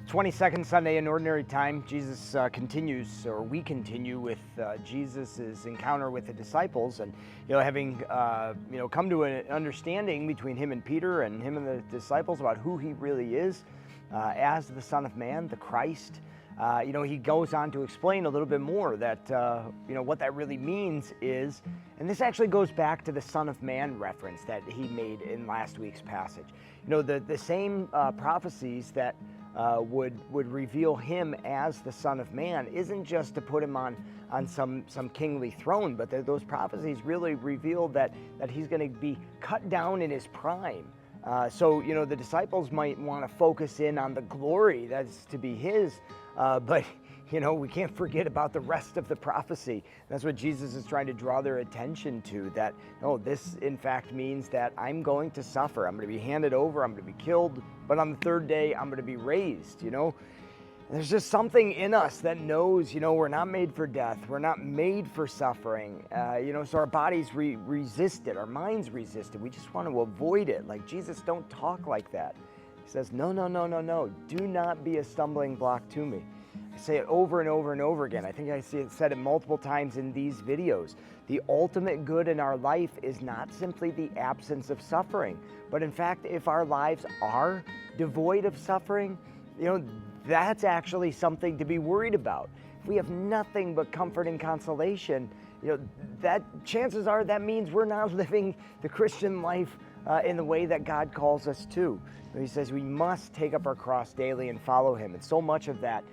22nd Sunday in Ordinary Time, Jesus continues, or we continue with Jesus's encounter with the disciples, and having come to an understanding between him and Peter and him and the disciples about who he really is as the Son of Man, the Christ. He goes on to explain a little bit more that what that really means is, and this actually goes back to the Son of Man reference that he made in last week's passage. The same prophecies that would reveal him as the Son of Man isn't just to put him on some kingly throne, but those prophecies really reveal that he's going to be cut down in his prime. So the disciples might want to focus in on the glory that's to be his, but we can't forget about the rest of the prophecy. That's what Jesus is trying to draw their attention to, that, no, this in fact means that I'm going to suffer. I'm going to be handed over. I'm going to be killed. But on the third day, I'm going to be raised, There's just something in us that knows, we're not made for death. We're not made for suffering. So our bodies resist it. Our minds resist it. We just want to avoid it. Like, Jesus, don't talk like that. He says, no. Do not be a stumbling block to me. I say it over and over and over again. I think I said it multiple times in these videos. The ultimate good in our life is not simply the absence of suffering, but in fact, if our lives are devoid of suffering, that's actually something to be worried about. If we have nothing but comfort and consolation, that chances are that means we're not living the Christian life in the way that God calls us to. He says we must take up our cross daily and follow him. And so much of that,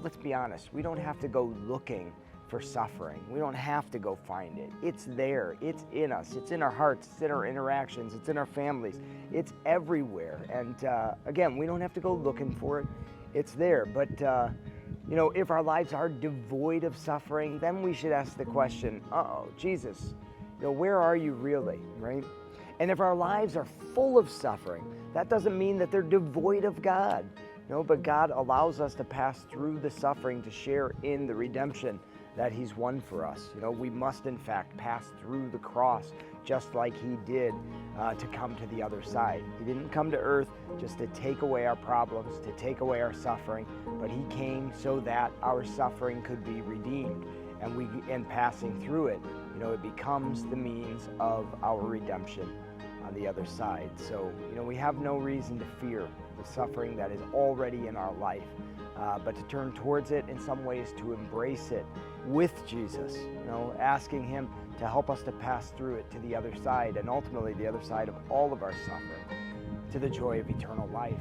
let's be honest, we don't have to go looking for suffering. We don't have to go find it. It's there. It's in us. It's in our hearts. It's in our interactions. It's in our families. It's everywhere. And again, we don't have to go looking for it. It's there. But, if our lives are devoid of suffering, then we should ask the question, Jesus, where are you really, right? And if our lives are full of suffering, that doesn't mean that they're devoid of God. But God allows us to pass through the suffering to share in the redemption that he's won for us. We must in fact pass through the cross just like he did to come to the other side. He didn't come to earth just to take away our problems, to take away our suffering, but he came so that our suffering could be redeemed. And passing through it, it becomes the means of our redemption on the other side. So, we have no reason to fear the suffering that is already in our life, but to turn towards it, in some ways to embrace it with Jesus, asking him to help us to pass through it to the other side, and ultimately the other side of all of our suffering, to the joy of eternal life.